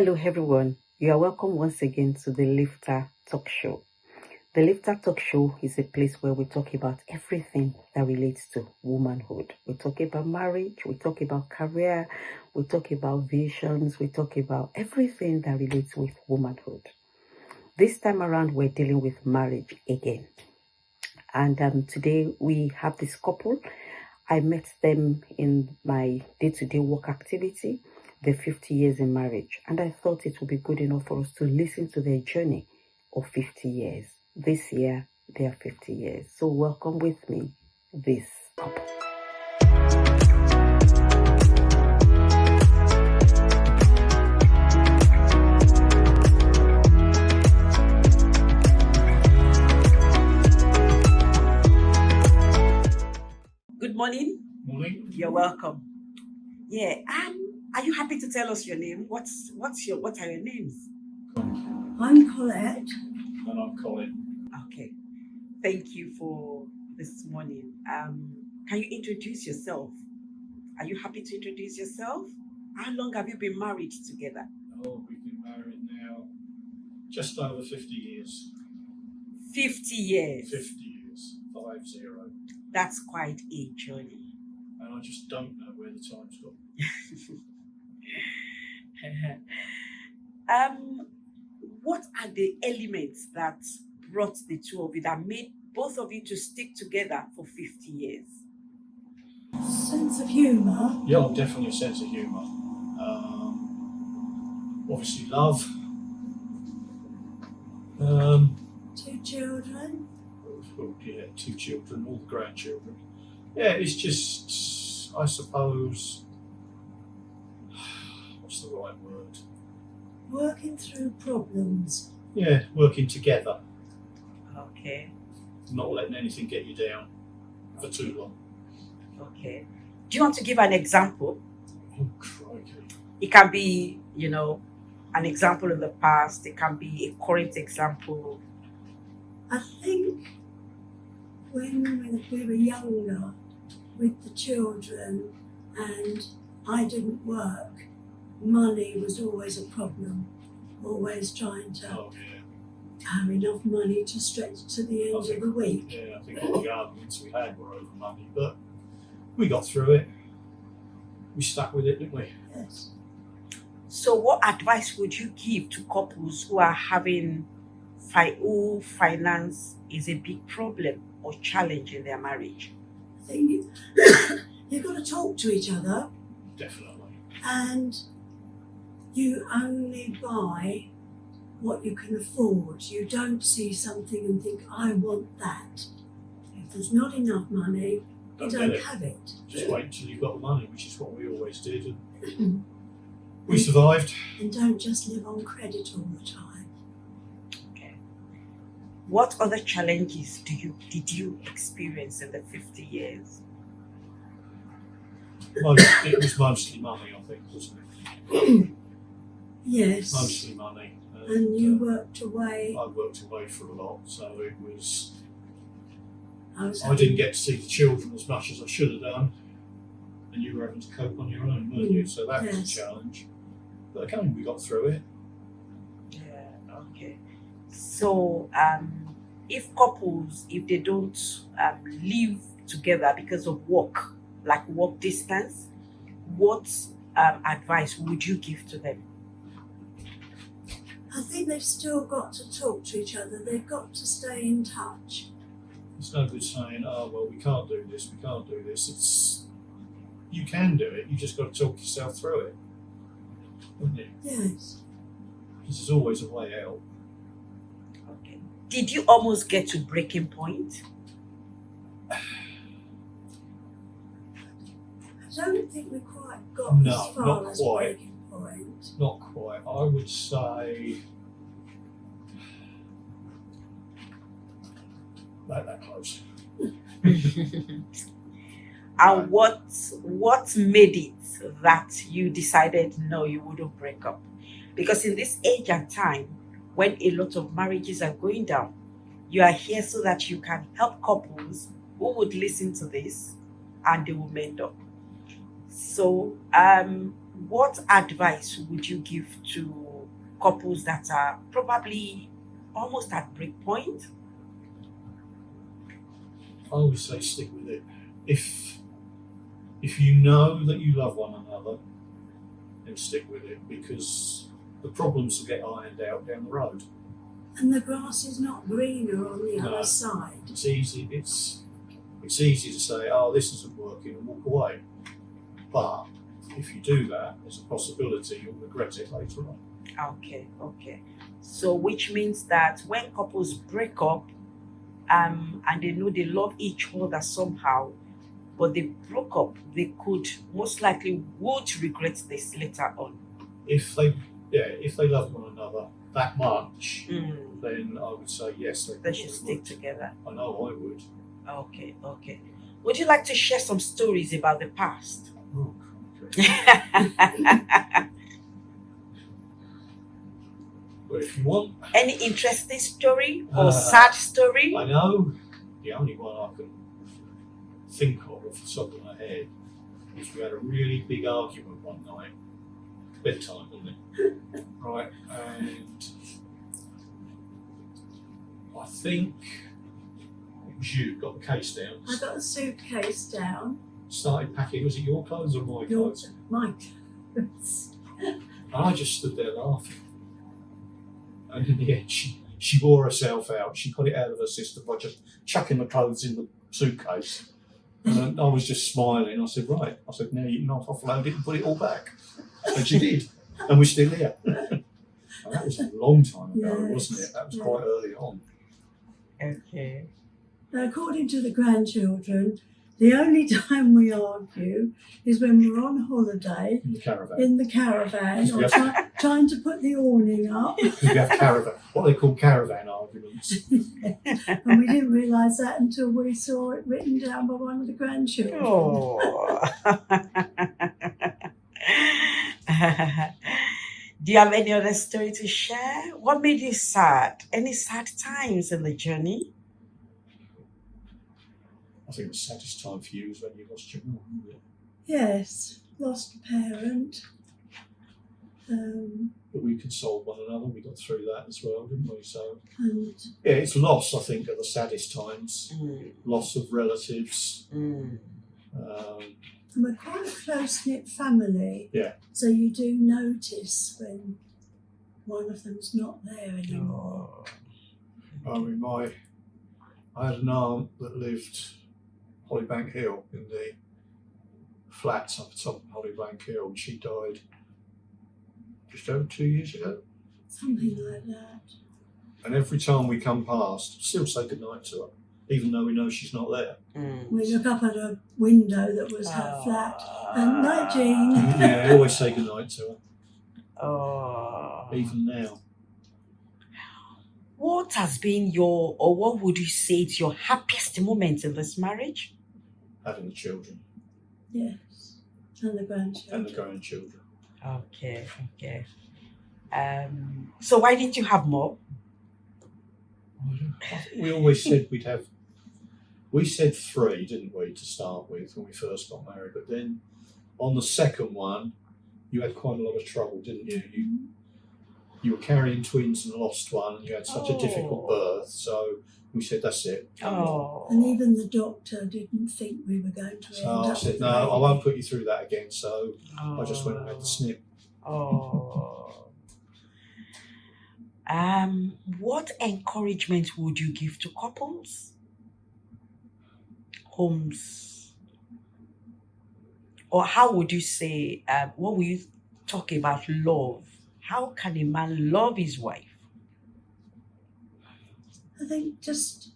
Hello, everyone. You are welcome once again to the Lifter Talk Show. The Lifter Talk Show is a place where we talk about everything that relates to womanhood. We talk about marriage, we talk about career, we talk about visions, we talk about everything that relates with womanhood. This time around, we're dealing with marriage again. And today we have this couple. I met them in my day-to-day work activity. They're 50 years in marriage, and I thought it would be good enough for us to listen to their journey of 50 years. This year, they are 50 years. So welcome with me, this couple. Good morning. Morning. You're welcome. Yeah. Are you happy to tell us your name? What are your names? I'm Collette. And I'm Colyn. Okay. Thank you for this morning. Can you introduce yourself? Are you happy to introduce yourself? How long have you been married together? Oh, we've been married now just over 50 years. 50 years. 50 years. 50. That's quite a journey. And I just don't know where the time's gone. What are the elements that brought the two of you, that made both of you to stick together for 50 years? Sense of humour. Yeah, definitely a sense of humour. Obviously love. 2 children. Oh, yeah, 2 children, all the grandchildren. Yeah, it's just, I suppose, what's the right word? Working through problems. Yeah, working together, Okay. not letting anything get you down for too long. Okay. Do you want to give an example? Oh, crikey. It can be, an example in the past. It can be a current example. I think when we were younger with the children and I didn't work, money was always a problem. Always trying to Oh, yeah. have enough money to stretch to the end of the week. Yeah, I think all the arguments we had were over money, but we got through it. We stuck with it, didn't we? Yes. So what advice would you give to couples who are having who finance is a big problem or challenge in their marriage? I think you've got to talk to each other, Definitely. and you only buy what you can afford. You don't see something and think, I want that. If there's not enough money, you don't have it. Just wait until you've got the money, which is what we always did. And we survived. And don't just live on credit all the time. Okay. What other challenges did you experience in the 50 years? It was mostly money, I think, wasn't it? Yes. Mostly money. And you worked away. I worked away for a lot, so it was. I I didn't get to see the children as much as I should have done, and you were having to cope on your own, weren't you? So that was a challenge. But again, we got through it. Yeah. Okay. So, if couples, if they don't live together because of work, like work distance, what advice would you give to them? I think they've still got to talk to each other. They've got to stay in touch. It's no good saying, oh, well, we can't do this, we can't do this. You can do it, you just got to talk yourself through it, wouldn't you? Yes. Because there's always a way out. Okay. Did you almost get to breaking point? I don't think we quite got No, as far not as quite. breaking point. Not quite. I would say that close. And what made it that you decided no, you wouldn't break up? Because in this age and time, when a lot of marriages are going down, you are here so that you can help couples who would listen to this and they will mend up. So, what advice would you give to couples that are probably almost at break point? I always say stick with it. If you know that you love one another, then stick with it, because the problems will get ironed out down the road. And the grass is not greener on the No. other side. It's easy. It's easy to say, "Oh, this isn't working," and walk away. But if you do that, there's a possibility you'll regret it later on. Okay. So which means that when couples break up, and they know they love each other somehow, but they broke up, they could most likely would regret this later on. If they love one another that much, then I would say yes, They should stick together. I know I would. Okay. Would you like to share some stories about the past? Oh, okay. But if you want, Any interesting story or sad story? I know the only one I can think of off the top of my head is we had a really big argument one night. Bedtime, wasn't it? Right, and I think it was you got the case down. I got the suitcase down. Started packing. Was it your clothes or my clothes? My clothes. And I just stood there laughing. And in the end, she wore herself out. She got it out of her system by just chucking the clothes in the suitcase. And I was just smiling. I said, right. I said, now you can offload it and put it all back. And she did. And we're still here. And that was a long time ago, wasn't it? That was quite early on. Okay. Now, according to the grandchildren, the only time we argue is when we're on holiday In the caravan. in the caravan Because we or trying to put the awning up. Because we have caravan. What they call caravan arguments. And we didn't realise that until we saw it written down by one of the grandchildren. Oh. Do you have any other story to share? What made you sad? Any sad times in the journey? I think the saddest time for you was when you lost your mum, wasn't it? Yes, lost a parent. But we consoled one another. We got through that as well, didn't we? So And yeah, it's loss. I think are the saddest times. Loss of relatives. and we're quite a close-knit family. Yeah. So you do notice when one of them's not there anymore. I mean, I had an aunt that lived Hollybank Hill in the flats up the top of Hollybank Hill, and she died just over 2 years ago. Something like that. And every time we come past, still say goodnight to her, even though we know she's not there. We look up at a window that was her flat, and night, Jean. Yeah, I always say goodnight to her, Oh. even now. What has been or what would you say is your happiest moment in this marriage? Having the children Yes, and the grandchildren. and the grandchildren. Okay. So why didn't you have more? I think we always said we said 3, didn't we, to start with when we first got married, but then on the second one, you had quite a lot of trouble, didn't you? You were carrying twins and lost one, and you had such a difficult birth, so we said, that's it. And even the doctor didn't think we were going to end So I up said, with no, I baby. won't put you through that again, so I just went and had the snip. What encouragement would you give to couples, homes, or how would you say? What will you talk about love? How can a man love his wife? I think just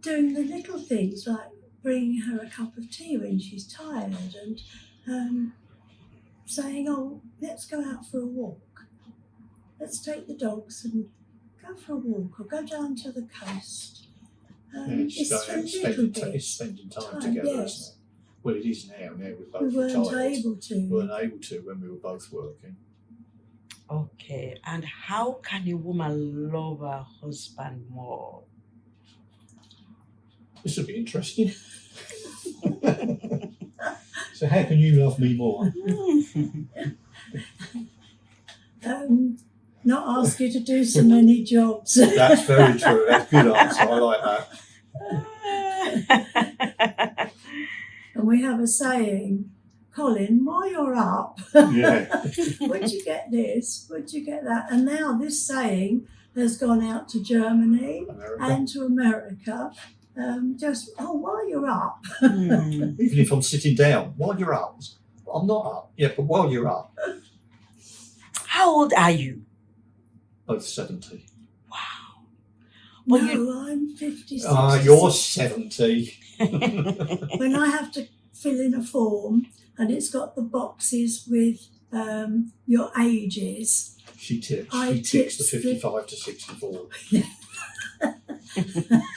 doing the little things like bringing her a cup of tea when she's tired and saying, oh, let's go out for a walk. Let's take the dogs and go for a walk or go down to the coast. It's a going out little and bit. it's spending time together, yes. isn't it? Well, it is now. Now we're both We weren't retired. able to. We weren't able to when we were both working. Okay, and how can a woman love her husband more? This will be interesting. So how can you love me more? not ask you to do so many jobs. That's very true. That's a good answer. I like that. And we have a saying, Colin, while you're up, Yeah. would you get this? Would you get that? And now this saying has gone out to Germany America. and to America. While you're up. Even if I'm sitting down, while you're up. I'm not up. Yeah, but while you're up. How old are you? Both 70. Wow. Well, No, I'm 56. You're 70. When I have to fill in a form and it's got the boxes with your ages. She ticks. I She ticks the tick 55 to 64. Yeah.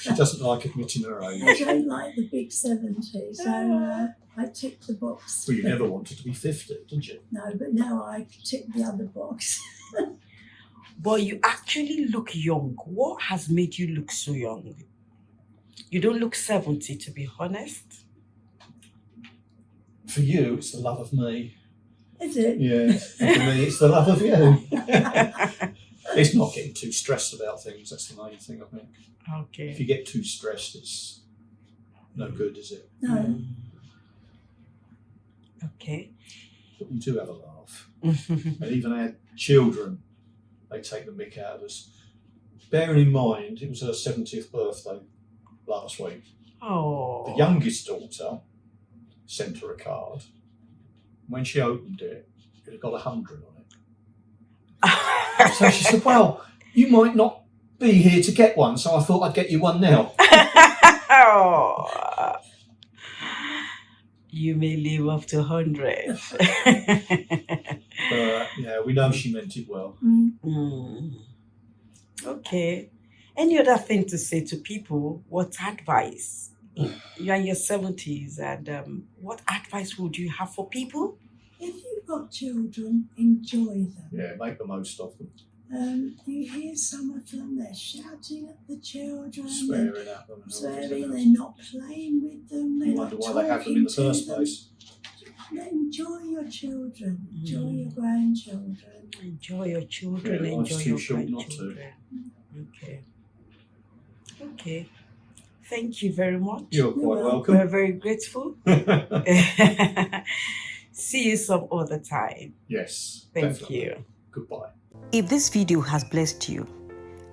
She doesn't like admitting her I age. don't like the big 70, so I tick the box. Well, you never wanted to be 50, did you? No, but now I tick the other box. But you actually look young. What has made you look so young? You don't look 70, to be honest. For you, it's the love of me. Is it? Yeah. And for me, it's the love of you. It's not getting too stressed about things. That's the main thing, I think. If Okay. you get too stressed, it's no good, is it? No. Okay. But we do have a laugh. And even our children, they take the mick out of us. Bearing in mind, it was her 70th birthday last week. Oh. The youngest daughter sent her a card. When she opened it, it had got 100 on it. So she said, well, you might not be here to get one, so I thought I'd get you one now. Oh. You may live up to 100. Yeah, we know she meant it well. Okay. Any other thing to say to people? What advice? You're in your 70s, and what advice would you have for people? If you've got children, enjoy them. Yeah, make the most of them. You hear some of them, they're shouting at the children, Swearing at them. And all swearing, that. they're not playing with them, they're You not wonder why they have them talking in the to first them. place. Enjoy your children, enjoy your grandchildren. Enjoy your children, Yeah, life's enjoy too your short not to. grandchildren. Okay. Okay. Thank you very much. You're quite We're welcome. very grateful. See you some other time. Yes. Thank definitely. you. Goodbye. If this video has blessed you,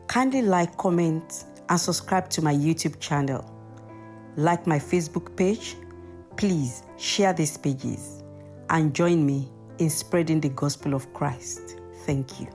kindly like, comment, and subscribe to my YouTube channel. Like my Facebook page. Please share these pages and join me in spreading the gospel of Christ. Thank you.